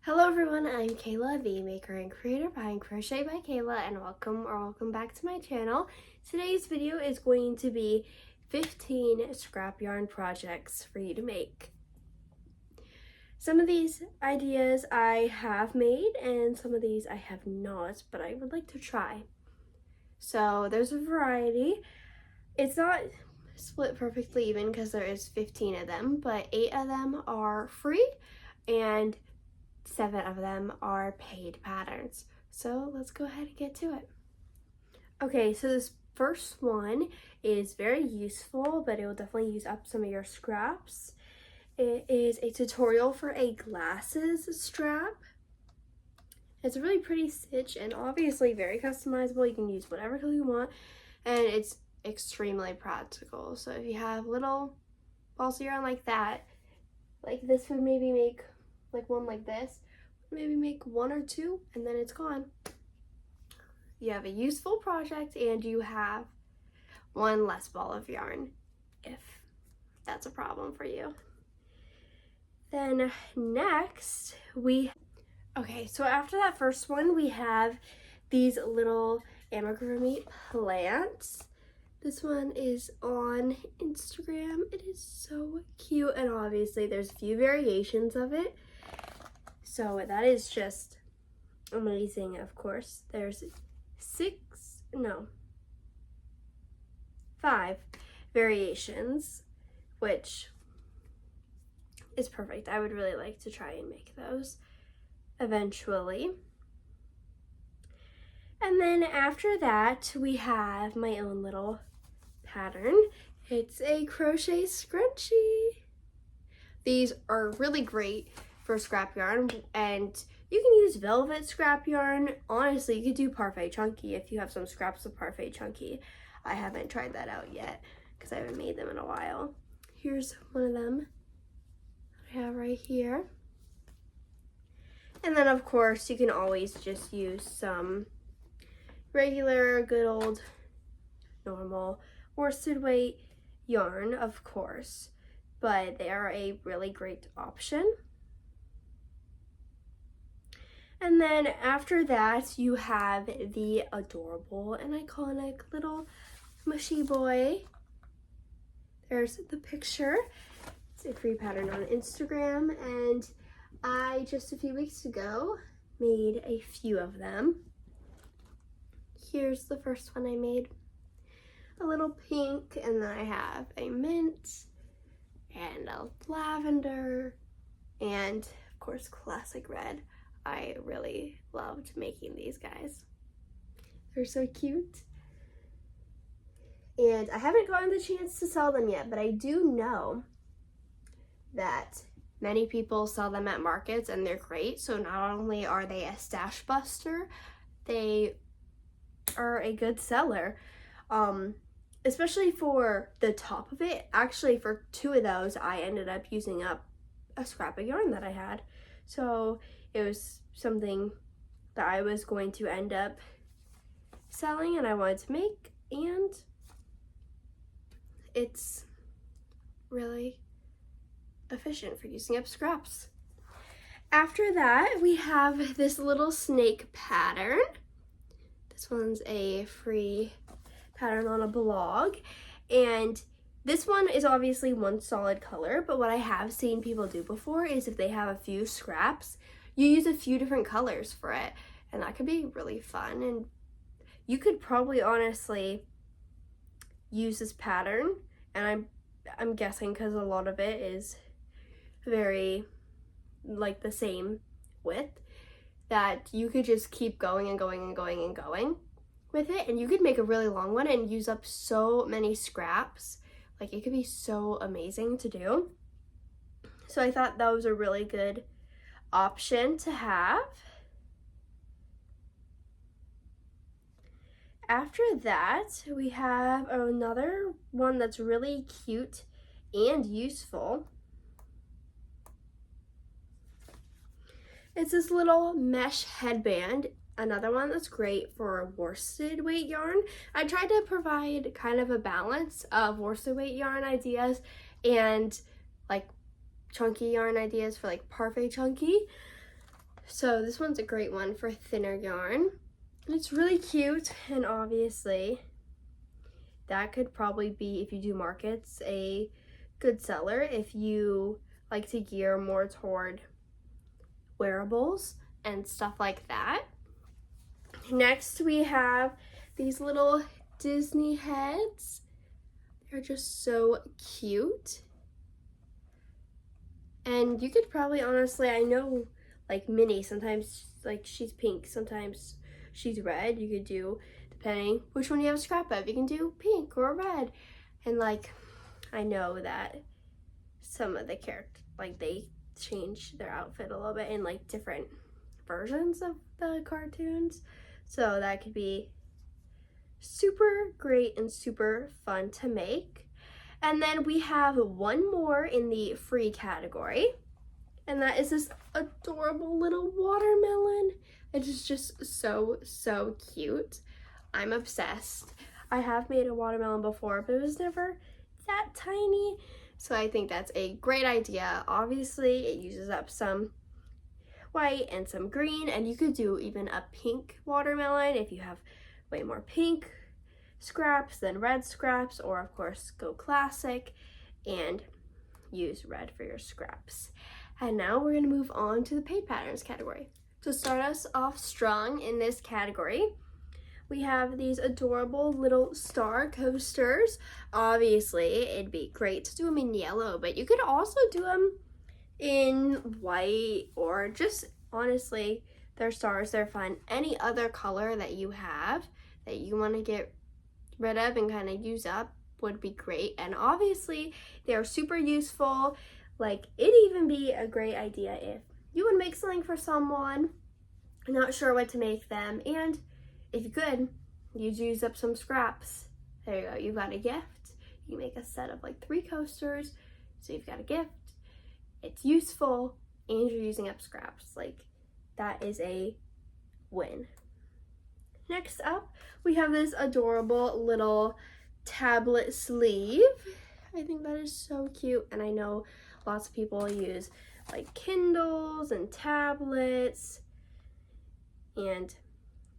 Hello everyone, I'm Kayla, the maker and creator behind Crochet by Kayla, and welcome back to my channel. Today's video is going to be 15 scrap yarn projects for you to make. Some of these ideas I have made and some of these I have not, but I would like to try. So there's a variety. It's not split perfectly even because there is 15 of them, but 8 of them are free and 7 of them are paid patterns. So let's go ahead and get to it. Okay, so this first one is very useful, but it will definitely use up some of your scraps. It is a tutorial for a glasses strap. It's a really pretty stitch and obviously very customizable. You can use whatever color you want, and it's extremely practical. So if you have little balls of yarn like that, like this would maybe make like one like this, maybe make 1 or 2 and then it's gone. You have a useful project and you have 1 less ball of yarn if that's a problem for you. Then next okay, so after that first one we have these little amigurumi plants. This one is on Instagram. It is so cute, and obviously there's a few variations of it. So that is just amazing, of course. There's 5 variations, which is perfect. I would really like to try and make those eventually. And then after that, we have my own little pattern. It's a crochet scrunchie. These are really great for scrap yarn, and you can use velvet scrap yarn. Honestly, you could do parfait chunky if you have some scraps of parfait chunky. I haven't tried that out yet because I haven't made them in a while. Here's one of them I have right here. And then of course you can always just use some regular good old normal worsted weight yarn, of course, but they are a really great option. And then after that, you have the adorable and iconic little mushy boy. There's the picture. It's a free pattern on Instagram, and I just a few weeks ago made a few of them. Here's the first one I made. A little pink, and then I have a mint and a lavender, and of course classic red. I really loved making these guys. They're so cute. And I haven't gotten the chance to sell them yet, but I do know that many people sell them at markets and they're great. So not only are they a stash buster, they are a good seller. Especially for the top of it. Actually, for 2 of those, I ended up using up a scrap of yarn that I had. So it was something that I was going to end up selling and I wanted to make, and it's really efficient for using up scraps. After that, we have this little snake pattern. This one's a free pattern on a blog, and this one is obviously one solid color, but what I have seen people do before is if they have a few scraps, you use a few different colors for it, and that could be really fun. And you could probably honestly use this pattern, and I'm guessing because a lot of it is very like the same width, that you could just keep going and going and going and going with it, and you could make a really long one and use up so many scraps. Like, it could be so amazing to do. So I thought that was a really good option to have. After that, we have another one that's really cute and useful. It's this little mesh headband. Another one that's great for worsted weight yarn. I tried to provide kind of a balance of worsted weight yarn ideas and like chunky yarn ideas for like parfait chunky. So this one's a great one for thinner yarn. It's really cute, and obviously that could probably be, if you do markets, a good seller if you like to gear more toward wearables and stuff like that. Next we have these little Disney heads. They're just so cute. And you could probably, honestly, I know like Minnie, sometimes like she's pink, sometimes she's red. You could do, depending which one you have a scrap of, you can do pink or red. And like, I know that some of the characters, like they change their outfit a little bit in like different versions of the cartoons. So that could be super great and super fun to make. And then we have one more in the free category, and that is this adorable little watermelon. It is just so cute. I'm obsessed. I have made a watermelon before, but it was never that tiny, so I think that's a great idea. Obviously it uses up some white and some green, and you could do even a pink watermelon if you have way more pink scraps than red scraps, or of course go classic and use red for your scraps. And now we're going to move on to the paid patterns category. To start us off strong in this category, we have these adorable little star coasters. Obviously it'd be great to do them in yellow, but you could also do them in white, or just honestly, they're stars, they're fun. Any other color that you have that you want to get rid of and kind of use up would be great. And obviously they're super useful. Like, it'd even be a great idea if you would make something for someone, not sure what to make them, and if you could, you'd use up some scraps. There you go, you've got a gift. You make a set of like 3 coasters, so you've got a gift. It's useful, and you're using up scraps. Like, that is a win. Next up, we have this adorable little tablet sleeve. I think that is so cute, and I know lots of people use like Kindles and tablets, and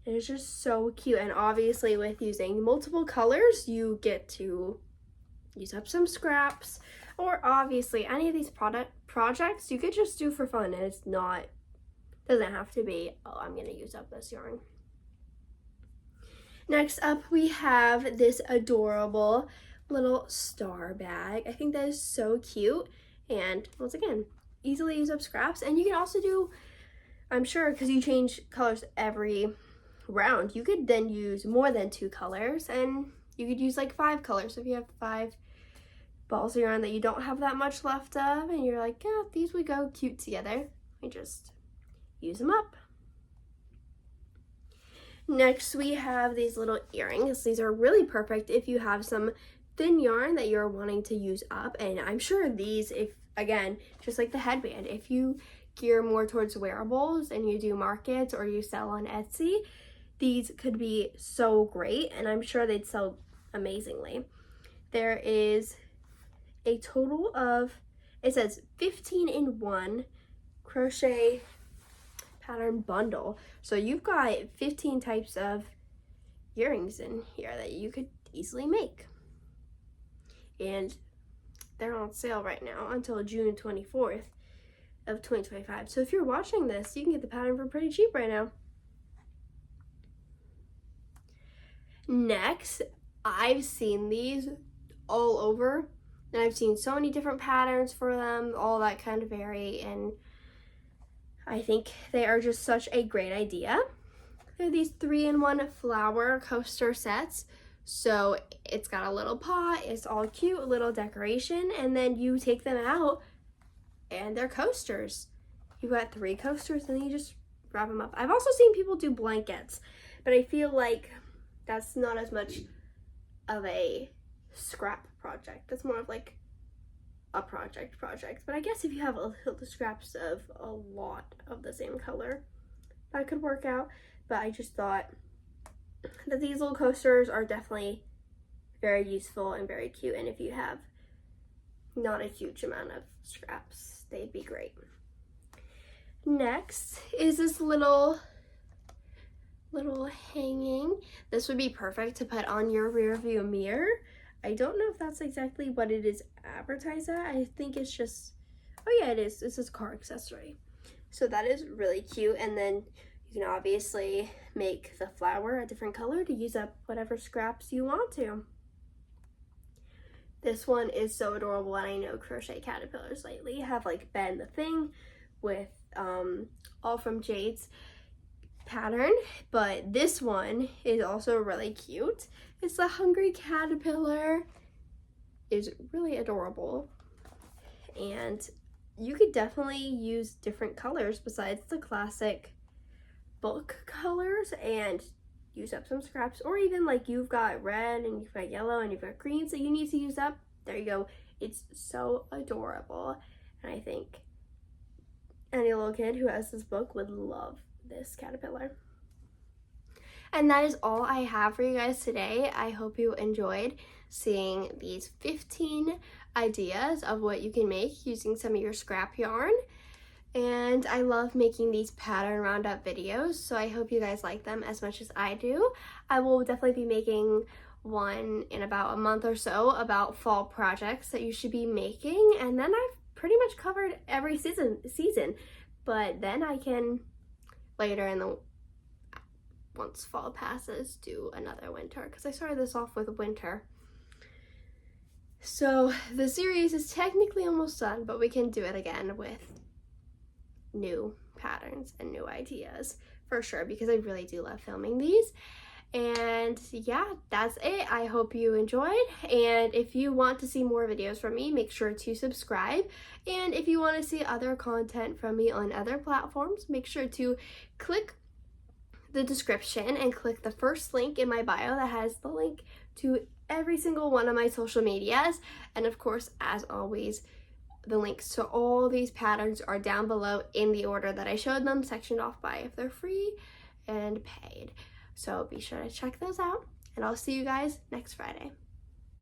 it is just so cute. And obviously with using multiple colors, you get to use up some scraps, or obviously any of these projects you could just do for fun, and it's not, doesn't have to be, oh, I'm gonna use up this yarn. Next up, we have this adorable little star bag. I think that is so cute, and once again, easily use up scraps. And you can also do, I'm sure, because you change colors every round, you could then use more than 2 colors, and you could use like 5 colors. If you have 5 balls of yarn that you don't have that much left of, and you're like, yeah, these would go cute together, you just use them up. Next, we have these little earrings. These are really perfect if you have some thin yarn that you're wanting to use up. And I'm sure these, if again, just like the headband, if you gear more towards wearables and you do markets or you sell on Etsy, these could be so great, and I'm sure they'd sell amazingly. There is a total of, it says 15-in-1 crochet pattern bundle. So you've got 15 types of earrings in here that you could easily make. And they're on sale right now until June 24th of 2025. So if you're watching this, you can get the pattern for pretty cheap right now. Next, I've seen these all over, and I've seen so many different patterns for them, all that kind of vary, and I think they are just such a great idea. They're these 3-in-1 flower coaster sets. So it's got a little pot, it's all cute, little decoration, and then you take them out and they're coasters. You've got 3 coasters and then you just wrap them up. I've also seen people do blankets, but I feel like that's not as much of a scrap project. That's more of like a project. But I guess if you have the scraps of a lot of the same color, that could work out. But I just thought that these little coasters are definitely very useful and very cute, and if you have not a huge amount of scraps, they'd be great. Next is this little hanging. This would be perfect to put on your rear view mirror. I don't know if that's exactly what it is advertised at. I think it's just, oh yeah, it is. This is car accessory. So that is really cute. And then you can obviously make the flower a different color to use up whatever scraps you want to. This one is so adorable, and I know crochet caterpillars lately have like been the thing with all from Jade's pattern, but this one is also really cute. It's the hungry caterpillar. It's really adorable, and you could definitely use different colors besides the classic book colors and use up some scraps, or even like you've got red and you've got yellow and you've got greens that you need to use up. There you go. It's so adorable, and I think any little kid who has this book would love this caterpillar. And that is all I have for you guys today. I hope you enjoyed seeing these 15 ideas of what you can make using some of your scrap yarn. And I love making these pattern roundup videos, so I hope you guys like them as much as I do. I will definitely be making one in about a month or so about fall projects that you should be making, and then I've pretty much covered every season, but then I can later in the once fall passes do another winter, because I started this off with winter. So the series is technically almost done, but we can do it again with new patterns and new ideas for sure, because I really do love filming these. And yeah, that's it. I hope you enjoyed, and if you want to see more videos from me, make sure to subscribe. And if you want to see other content from me on other platforms, make sure to click the description and click the first link in my bio that has the link to every single one of my social medias. And of course, as always, the links to all these patterns are down below in the order that I showed them, sectioned off by if they're free and paid. So be sure to check those out, and I'll see you guys next Friday.